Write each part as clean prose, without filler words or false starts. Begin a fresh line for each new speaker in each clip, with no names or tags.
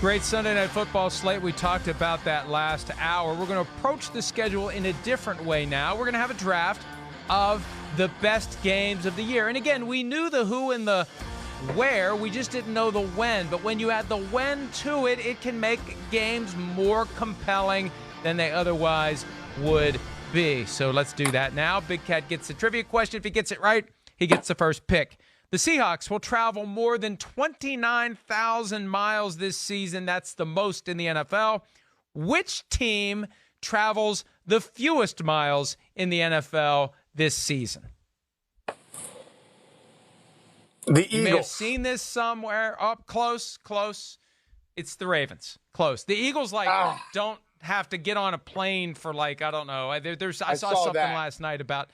Great Sunday Night Football slate. We talked about that last hour. We're going to approach the schedule in a different way now. We're going to have a draft of the best games of the year. And again, we knew the who and the where. We just didn't know the when. But when you add the when to it, it can make games more compelling than they otherwise would be. So let's do that now. Big Cat gets the trivia question. If he gets it right, he gets the first pick. The Seahawks will travel more than 29,000 miles this season. That's the most in the NFL. Which team travels the fewest miles in the NFL this season?
The Eagles.
You may have seen this somewhere. Up close. It's the Ravens. Close. The Eagles don't have to get on a plane for I don't know. I saw something last night about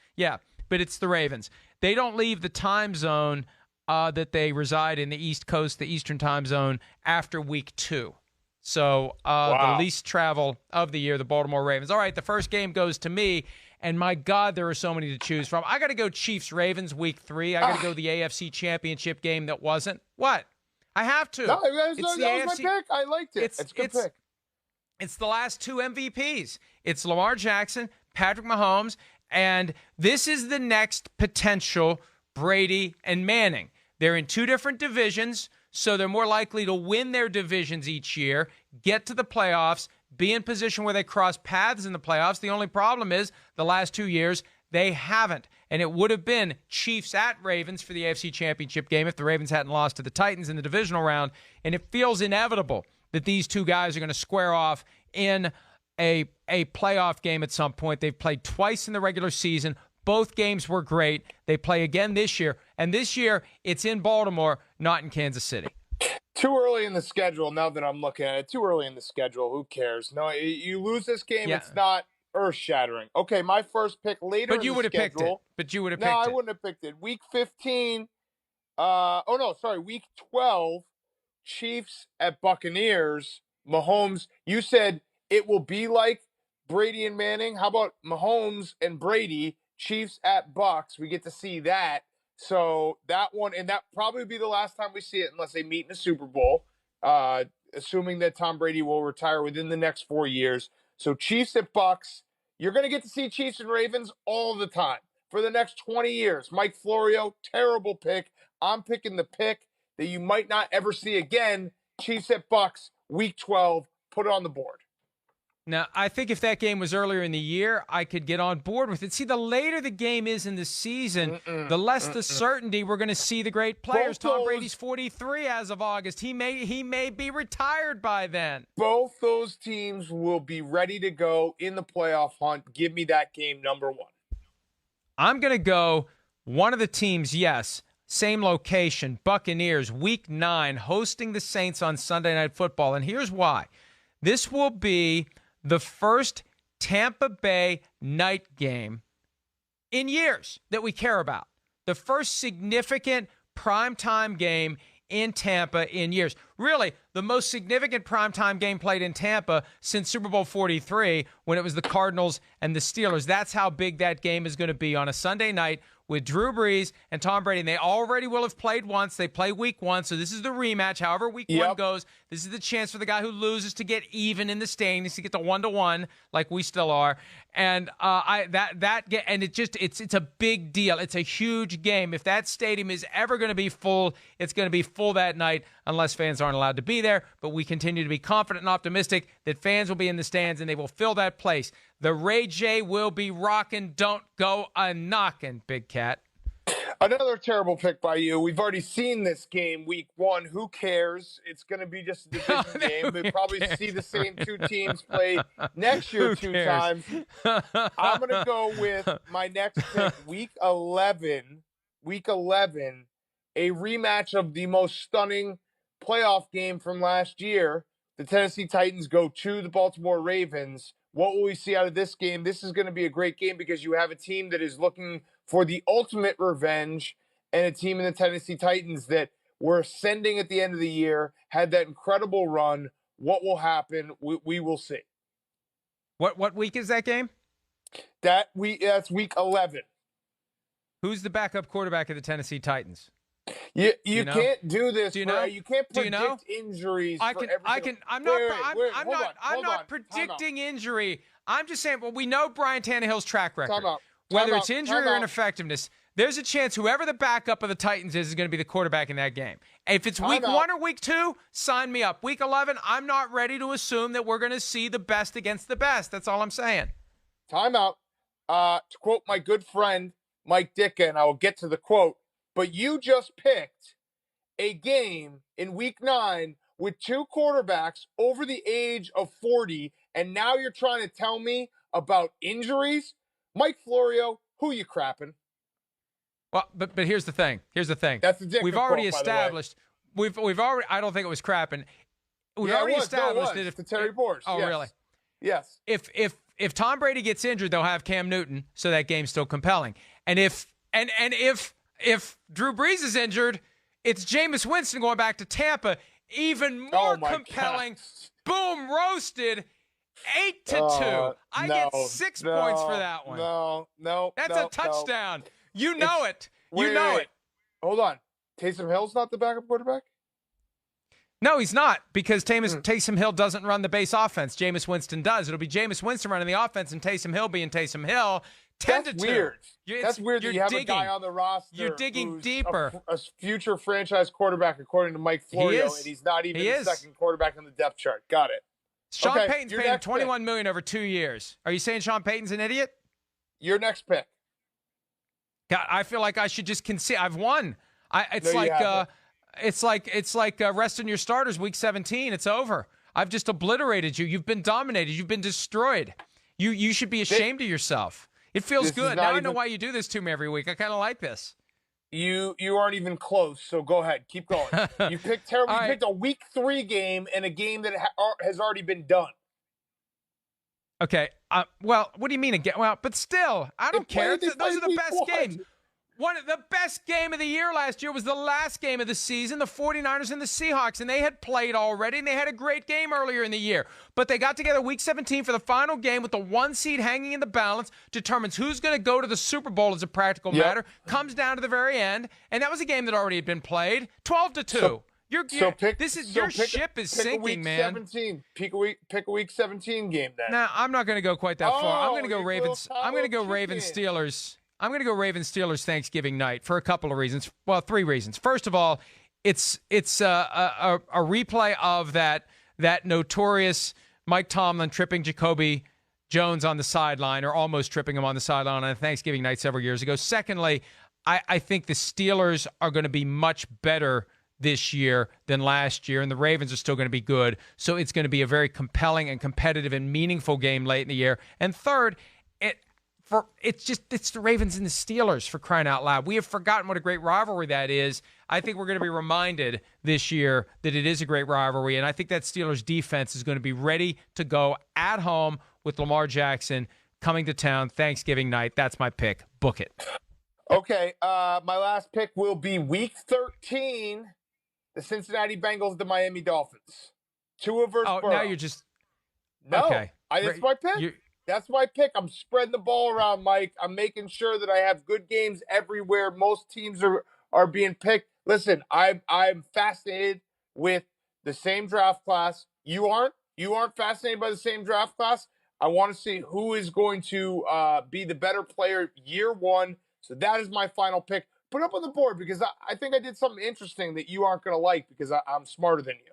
but it's the Ravens. They don't leave the time zone that they reside in, the East Coast, the Eastern time zone, after week 2. So the least travel of the year, the Baltimore Ravens. All right, the first game goes to me, and my God, there are so many to choose from. I got to go Chiefs-Ravens week 3. I got to go the AFC Championship game that wasn't. What? I have to.
No, that was my pick. I liked it. It's a good pick.
It's the last 2 MVPs. It's Lamar Jackson, Patrick Mahomes, and this is the next potential Brady and Manning. They're in 2 different divisions, so they're more likely to win their divisions each year, get to the playoffs, be in position where they cross paths in the playoffs. The only problem is the last 2 years, they haven't. And it would have been Chiefs at Ravens for the AFC Championship game if the Ravens hadn't lost to the Titans in the divisional round. And it feels inevitable that these 2 guys are going to square off in a playoff game at some point. They've played twice in the regular season. Both games were great. They play again this year. And this year, it's in Baltimore, not in Kansas City.
Too early in the schedule, now that I'm looking at it. Too early in the schedule. Who cares? No, you lose this game, It's not earth-shattering. Okay, my first pick later in the schedule.
But you would have picked it.
No, I wouldn't have picked it. Week 15. Week 12. Chiefs at Buccaneers. Mahomes, you said it will be like Brady and Manning. How about Mahomes and Brady, Chiefs at Bucs? We get to see that. So that one, and that probably be the last time we see it unless they meet in a Super Bowl, assuming that Tom Brady will retire within the next 4 years. So Chiefs at Bucs, you're going to get to see Chiefs and Ravens all the time for the next 20 years. Mike Florio, terrible pick. I'm picking the pick that you might not ever see again. Chiefs at Bucs, week 12, put it on the board.
Now, I think if that game was earlier in the year, I could get on board with it. See, the later the game is in the season, the less the certainty we're going to see the great players. Tom Brady's 43 as of August. He may be retired by then.
Both those teams will be ready to go in the playoff hunt. Give me that game number 1.
I'm going to go one of the teams, yes, same location, Buccaneers, week 9, hosting the Saints on Sunday Night Football. And here's why. This will be the first Tampa Bay night game in years that we care about. The first significant primetime game in Tampa in years. Really, the most significant primetime game played in Tampa since Super Bowl 43 when it was the Cardinals and the Steelers. That's how big that game is going to be on a Sunday night with Drew Brees and Tom Brady. And they already will have played once. They play week 1, so this is the rematch. However week 1 goes, this is the chance for the guy who loses to get even in the standings, to get to 1-1 like we still are. And it's a big deal. It's a huge game. If that stadium is ever going to be full, it's going to be full that night unless fans aren't allowed to be there. But we continue to be confident and optimistic that fans will be in the stands and they will fill that place. The Ray J will be rocking. Don't go a-knocking, Big Cat.
Another terrible pick by you. We've already seen this game week 1. Who cares? It's going to be just a division game. We'll probably see the same 2 teams play next year 2 times. I'm going to go with my next pick, week 11. Week 11, a rematch of the most stunning playoff game from last year. The Tennessee Titans go to the Baltimore Ravens. What will we see out of this game? This is going to be a great game because you have a team that is looking for the ultimate revenge and a team in the Tennessee Titans that were ascending at the end of the year, had that incredible run. What will happen? We will see.
What week is that game?
That's week 11.
Who's the backup quarterback of the Tennessee Titans?
You
know?
can't do this.
Do you know?
You can't
Do you
predict
know?
injuries.
I
for
can.
every
I
single-
can. I'm
Wait,
not.
wait, wait,
I'm
hold
not.
on,
I'm
hold on.
not predicting injury. I'm just saying. Well, we know Brian Tannehill's track record.
Time out.
Whether
Time
it's
out.
injury
Time
or
out.
ineffectiveness, there's a chance whoever the backup of the Titans is going to be the quarterback in that game. If it's
Time
week
out.
1 or week 2, sign me up. Week 11, I'm not ready to assume that we're going to see the best against the best. That's all I'm saying.
Time out. To quote my good friend Mike Ditka, and I will get to the quote, but you just picked a game in week 9 with 2 quarterbacks over the age of 40, and now you're trying to tell me about injuries? Mike Florio, who you crapping?
Well, but here's the thing. Here's the thing.
That's the Ditka
We've already
quote, by the way.
established. We've already. I don't think it was crapping. We've
Yeah,
already
it was. No, it
established
was.
that if
To Terry Boers.
Oh,
Yes.
really?
Yes.
If Tom Brady gets injured, they'll have Cam Newton, so that game's still compelling. And if Drew Brees is injured, it's Jameis Winston going back to Tampa, even more compelling.
God.
Boom, roasted, 8-2. I get 6 points for that one.
No.
That's a touchdown. You know it. You know it.
Hold on. Taysom Hill's not the backup quarterback?
No, he's not, because Taysom Hill doesn't run the base offense. Jameis Winston does. It'll be Jameis Winston running the offense and Taysom Hill being Taysom Hill. 10-2.
That's weird. That's weird that you have a guy on the roster.
You're digging
who's
deeper.
A future franchise quarterback, according to Mike Florio, and he's not even the second quarterback on the depth chart. Got it.
Sean
Okay,
Payton's paying him $21 million over 2 years. Are you saying Sean Payton's an idiot?
Your next pick.
God, I feel like I should just concede. I've won. It's like resting your starters week 17. It's over. I've just obliterated you. You've been dominated. You've been destroyed. You should be ashamed of yourself. It feels good. Now I know why you do this to me every week. I kind of like this.
You aren't even close, so go ahead. Keep going. You picked terrible. You picked a week 3 game and a game that has already been done.
Okay. Well, what do you mean again? Well, but still, I don't care. Those are the best games. One of the best game of the year last year was the last game of the season, the 49ers and the Seahawks, and they had played already, and they had a great game earlier in the year. But they got together week 17 for the final game with the 1 seed hanging in the balance, determines who's going to go to the Super Bowl as a practical matter, comes down to the very end, and that was a game that already had been played, 12-2. Your ship is sinking, man.
17. Pick a week 17 game then.
Nah, I'm not going to go quite that far. I'm going to go
Ravens.
I'm going to go Ravens Steelers. I'm going to go Ravens Steelers Thanksgiving night for a couple of reasons. Well, 3 reasons. First of all, it's a replay of that notorious Mike Tomlin tripping Jacoby Jones on the sideline, or almost tripping him on the sideline on a Thanksgiving night several years ago. Secondly, I think the Steelers are going to be much better this year than last year, and the Ravens are still going to be good. So it's going to be a very compelling and competitive and meaningful game late in the year. And third, it's the Ravens and the Steelers, for crying out loud. We have forgotten what a great rivalry that is. I think we're going to be reminded this year that it is a great rivalry, and I think that Steelers defense is going to be ready to go at home with Lamar Jackson coming to town Thanksgiving night. That's my pick. Book it.
Okay, my last pick will be week 13, the Cincinnati Bengals, the Miami Dolphins. Tua versus Burrow.
Now you're just...
No,
okay.
That's my pick. That's my pick. I'm spreading the ball around, Mike. I'm making sure that I have good games everywhere. Most teams are being picked. Listen, I'm fascinated with the same draft class. You aren't? You aren't fascinated by the same draft class? I want to see who is going to be the better player year 1. So that is my final pick. Put it up on the board, because I think I did something interesting that you aren't going to like, because I'm smarter than you.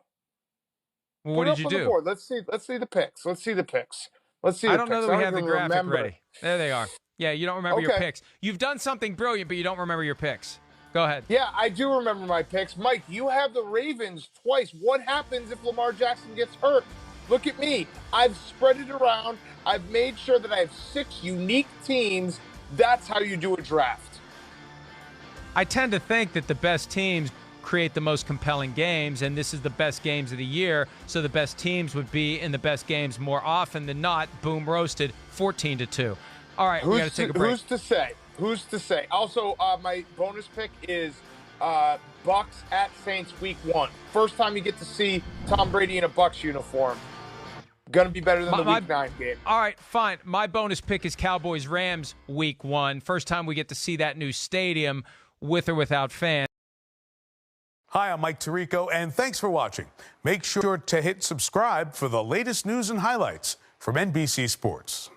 Well, what did you do?
Let's see the picks.
I don't know that we have the graphic ready. There they are. Yeah, you don't remember your picks. You've done something brilliant, but you don't remember your picks. Go ahead.
Yeah, I do remember my picks. Mike, you have the Ravens twice. What happens if Lamar Jackson gets hurt? Look at me. I've spread it around. I've made sure that I have 6 unique teams. That's how you do a draft.
I tend to think that the best teams create the most compelling games, and this is the best games of the year, so the best teams would be in the best games more often than not. Boom, roasted, 14-2. All right, we got to take a break.
Who's to say? Also, my bonus pick is Bucs at Saints week 1. First time you get to see Tom Brady in a Bucs uniform. Going to be better than the week 9 game.
All right, fine. My bonus pick is Cowboys-Rams week 1. First time we get to see that new stadium with or without fans.
Hi, I'm Mike Tirico, and thanks for watching. Make sure to hit subscribe for the latest news and highlights from NBC Sports.